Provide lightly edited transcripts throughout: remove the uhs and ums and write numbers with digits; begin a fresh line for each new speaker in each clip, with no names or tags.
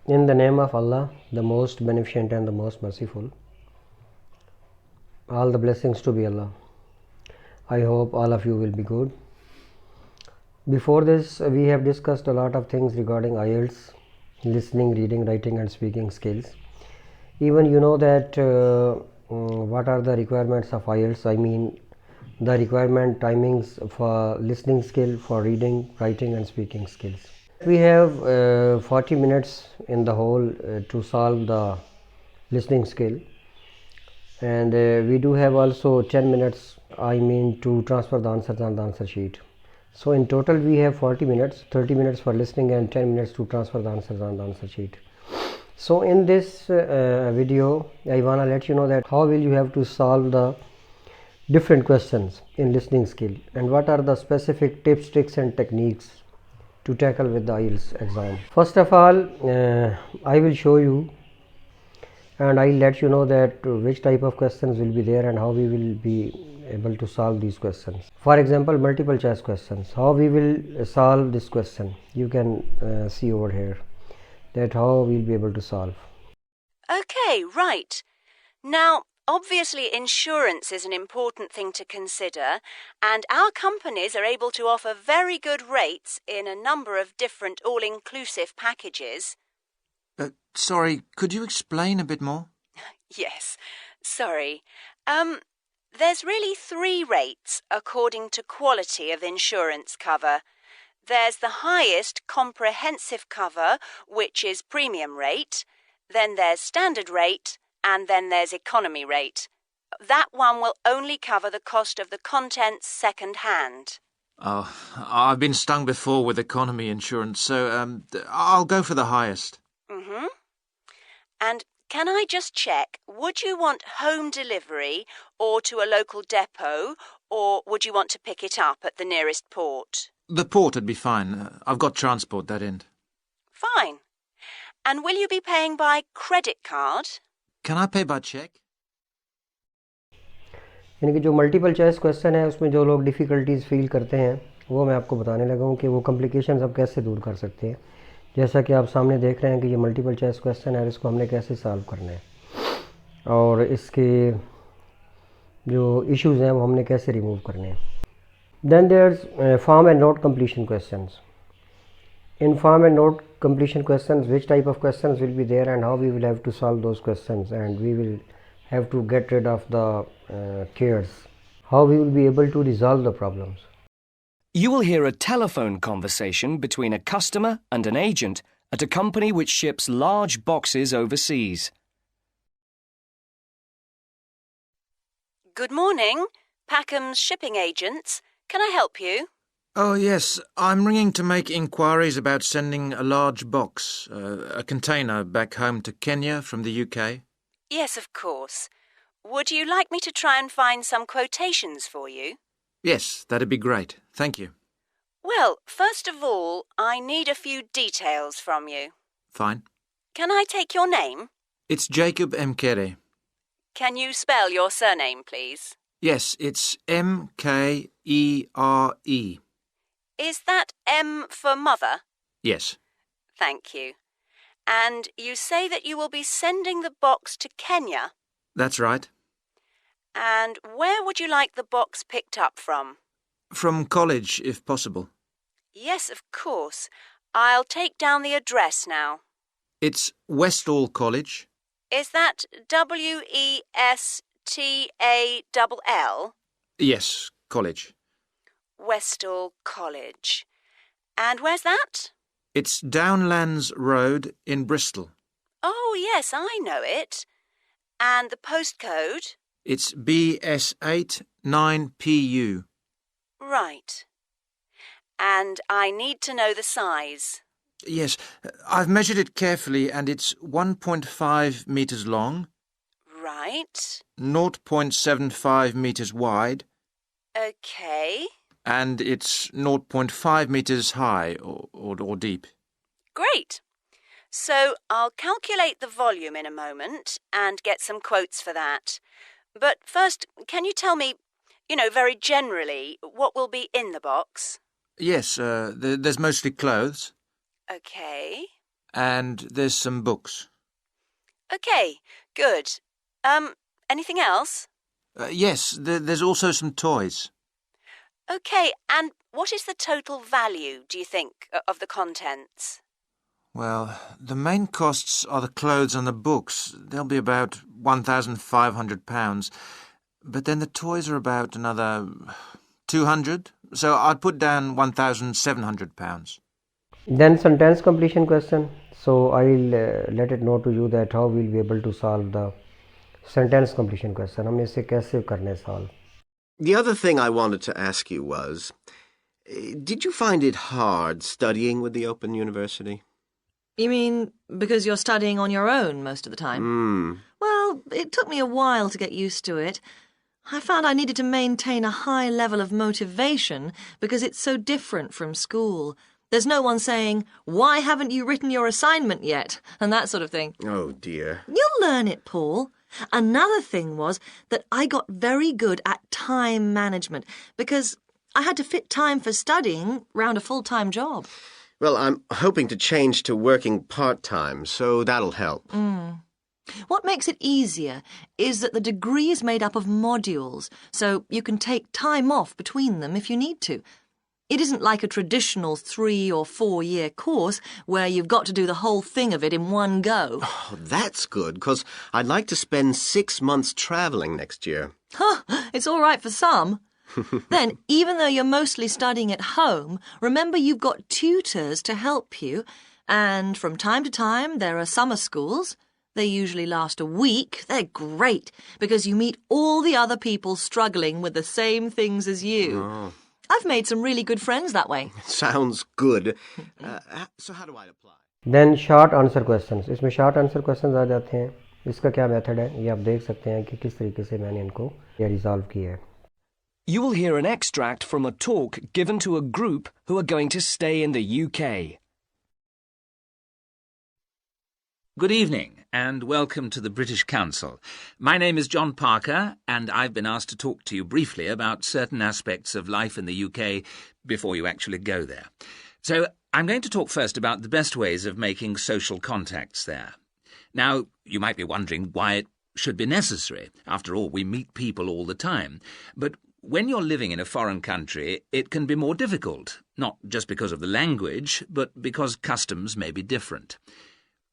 In the name of Allah, the most beneficent and the most merciful. All the blessings to be Allah. I hope all of you will be good. Before this, we have discussed a lot of things regarding IELTS, listening, reading, writing and speaking skills. Even you know that what are the requirements of IELTS? I mean the requirement timings for listening skill, for reading, writing and speaking skills. We have 40 minutes in the whole to solve the listening skill, and we do have also 10 minutes to transfer the answers on the answer sheet. So in total we have 40 minutes, 30 minutes for listening and 10 minutes to transfer the answers on the answer sheet. So in this video I want to let you know that how will you have to solve the different questions in listening skill, and what are the specific tips, tricks and techniques to tackle with the IELTS exam. First of all, I will show you and I'll let you know that which type of questions will be there and how we will be able to solve these questions. For example, multiple choice questions, how we will solve this question. You can see over here that how we'll be able to solve.
Okay, right. Now, obviously insurance is an important thing to consider, and our companies are able to offer very good rates in a number of different all-inclusive packages.
Sorry, could you explain a bit more?
Yes, sorry. There's really 3 rates according to quality of insurance cover. There's the highest comprehensive cover, which is premium rate, then there's standard rate, and then there's economy rate. That one will only cover the cost of the contents second hand.
Oh, I've been stung before with economy insurance, so I'll go for the highest.
Mm-hmm. And can I just check, would you want home delivery or to a local depot, or would you want to pick it up at the nearest port?
The port would be fine. I've got transport that end.
Fine. And will you be paying by credit card?
Can I pay by check?
यानी कि जो multiple choice question है उसमें जो लोग difficulties feel करते हैं वो मैं आपको बताने लगा हूँ कि वो कॉम्प्लिकेशंस अब कैसे दूर कर सकते हैं. जैसा कि आप सामने देख रहे हैं कि ये मल्टीपल चॉइस क्वेश्चन है और इसको हमने कैसे सॉल्व करना है और इसके जो इश्यूज़ हैं वो हमने कैसे रिमूव करने हैं. Then their form and note completion questions. In form and note completion questions, which type of questions will be there and how we will have to solve those questions, and we will have to get rid of the cares, how we will be able to resolve the problems.
You will hear a telephone conversation between a customer and an agent at a company which ships large boxes overseas.
Good morning, Packham's shipping agents. Can I help you?
Oh, yes. I'm ringing to make inquiries about sending a large box, a container, back home to Kenya from the UK.
Yes, of course. Would you like me to try and find some quotations for you?
Yes, that'd be great. Thank you.
Well, first of all, I need a few details from you.
Fine.
Can I take your name?
It's Jacob Mkere.
Can you spell your surname, please?
Yes, it's Mkere.
Is that M for mother?
Yes.
Thank you. And you say that you will be sending the box to Kenya?
That's right.
And where would you like the box picked up from?
From college, if possible.
Yes, of course. I'll take down the address now.
It's Westall College.
Is that Westall?
Yes, college.
Westall College. And where's that?
It's Downlands Road in Bristol.
Oh, yes, I know it. And the postcode?
It's BS8 9PU.
Right. And I need to know the size.
Yes, I've measured it carefully and it's 1.5 metres long.
Right.
0.75 metres wide.
Okay.
And it's 0.5 metres high or deep.
Great. So I'll calculate the volume in a moment and get some quotes for that. But first, can you tell me, very generally, what will be in the box?
Yes, there's mostly clothes.
Okay.
and there's some books.
Okay, good. Anything else?
Yes, there's also some toys.
Okay, and what is the total value, do you think, of the contents?
Well, the main costs are the clothes and the books. They'll be about £1,500. But then the toys are about another 200. So I'd put down £1,700.
Then sentence completion question. So I'll let it know to you that how we'll be able to solve the sentence completion question. हम इसे कैसे करने solve?
The other thing I wanted to ask you was, did you find it hard studying with the Open University?
You mean because you're studying on your own most of the time? Well, it took me a while to get used to it. I found I needed to maintain a high level of motivation because it's so different from school. There's no one saying, "Why haven't you written your assignment yet?" and that sort of thing.
Oh, dear.
You'll learn it, Paul. Another thing was that I got very good at time management because I had to fit time for studying round a full-time job.
Well, I'm hoping to change to working part-time, so that'll help.
What makes it easier is that the degree is made up of modules, so you can take time off between them if you need to. It isn't like a traditional 3 or 4 year course where you've got to do the whole thing of it in one go.
Oh, that's good, because I'd like to spend 6 months travelling next year.
It's all right for some. Then, even though you're mostly studying at home, remember you've got tutors to help you, and from time to time there are summer schools. They usually last a week. They're great because you meet all the other people struggling with the same things as you.
Oh.
I've made some really good friends that way.
Sounds good. So how do I apply?
Then short answer questions. इसमें short answer questions आ जाते हैं. इसका क्या method है ये आप देख सकते हैं कि किस तरीके से मैंने इनको रिजॉल्व किया है.
You will hear an extract from a talk given to a group who are going to stay in the UK.
Good evening and welcome to the British Council. My name is John Parker and I've been asked to talk to you briefly about certain aspects of life in the UK before you actually go there. So I'm going to talk first about the best ways of making social contacts there. Now, you might be wondering why it should be necessary. After all, we meet people all the time. But when you're living in a foreign country, it can be more difficult, not just because of the language, but because customs may be different.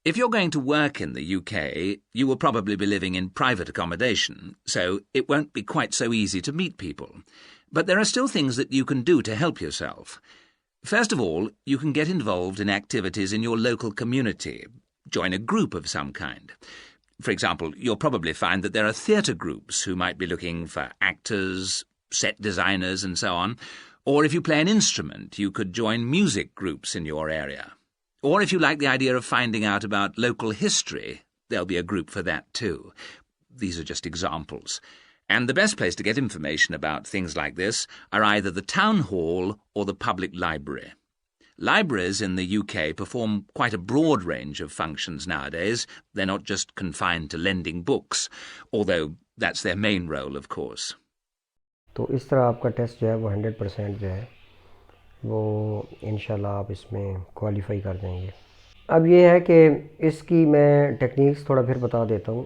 If you're going to work in the UK, you will probably be living in private accommodation, so it won't be quite so easy to meet people. But there are still things that you can do to help yourself. First of all, you can get involved in activities in your local community. Join a group of some kind. For example, you'll probably find that there are theatre groups who might be looking for actors, set designers and so on. Or if you play an instrument, you could join music groups in your area. Or if you like the idea of finding out about local history, there'll be a group for that too. These are just examples. And the best place to get information about things like this are either the town hall or the public library. Libraries in the UK perform quite a broad range of functions nowadays. They're not just confined to lending books, although that's their main role, of course.
तो इस तरह आपका test जो है वो 100% जो है वो इंशाल्लाह आप इसमें क्वालिफाई कर जाएंगे. अब ये है कि इसकी मैं टेक्निक्स थोड़ा फिर बता देता हूँ.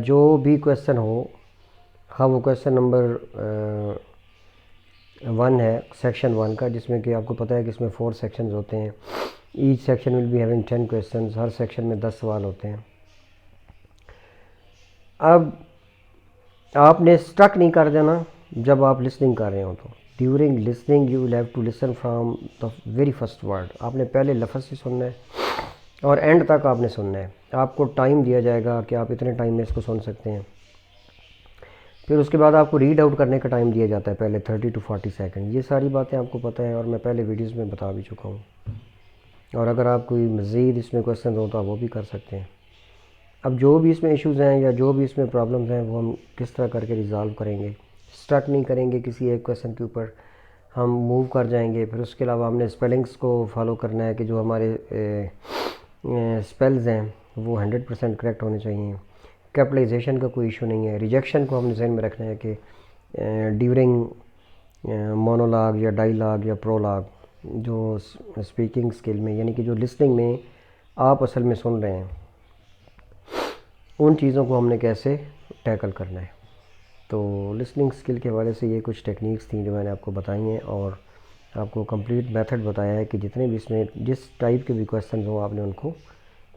जो भी क्वेश्चन हो, हाँ वो क्वेश्चन नंबर 1 है सेक्शन 1 का, जिसमें कि आपको पता है कि इसमें 4 सेक्शंस होते हैं. Each section will be having 10 questions. Her section में 10 सवाल होते हैं. अब आपने स्टक नहीं कर देना जब आप लिसनिंग कर रहे हो. तो during listening you will have to listen from the very first word. आपने पहले लफ्ज़ से सुनना है और एंड तक आपने सुनना है. आपको टाइम दिया जाएगा कि आप इतने टाइम में इसको सुन सकते हैं. फिर उसके बाद आपको रीड आउट करने का टाइम दिया जाता है पहले 30 to 40 सेकंड. ये सारी बातें आपको पता है और मैं पहले वीडियोस में बता भी चुका हूँ. और अगर आप कोई मज़ीद इसमें क्वेश्चन हो तो आप वो भी कर सकते हैं. अब जो भी इसमें इश्यूज़ हैं या जो भी इसमें प्रॉब्लम्स हैं वो हम किस तरह करके रिज़ॉल्व करेंगे. स्टक नहीं करेंगे किसी एक क्वेश्चन के ऊपर, हम मूव कर जाएंगे. फिर उसके अलावा हमने स्पेलिंग्स को फॉलो करना है कि जो हमारे स्पेल्स हैं वो 100% करेक्ट होने चाहिए. कैपिटलाइजेशन का कोई इशू नहीं है. रिजेक्शन को हमने ज़हन में रखना है कि ड्यूरिंग मोनोलॉग या डायलॉग या प्रोलॉग जो स्पीकिंग स्किल में, यानी कि जो लिसनिंग में آپ اصل میں سن رہے ہیں، ان چیزوں کو ہم نے کیسے ٹیکل کرنا ہے. تو لسننگ اسکل کے حوالے سے یہ کچھ ٹیکنیکس تھیں جو میں نے آپ کو بتائی ہیں، اور آپ کو کمپلیٹ میتھڈ بتایا ہے کہ جتنے بھی اس میں جس ٹائپ کے بھی کویسچنز ہوں آپ نے ان کو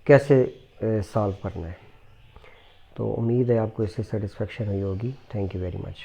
کیسے سالو کرنا ہے. تو امید ہے آپ کو اس سے سیٹسفیکشن ہوئی ہوگی. Thank you very much.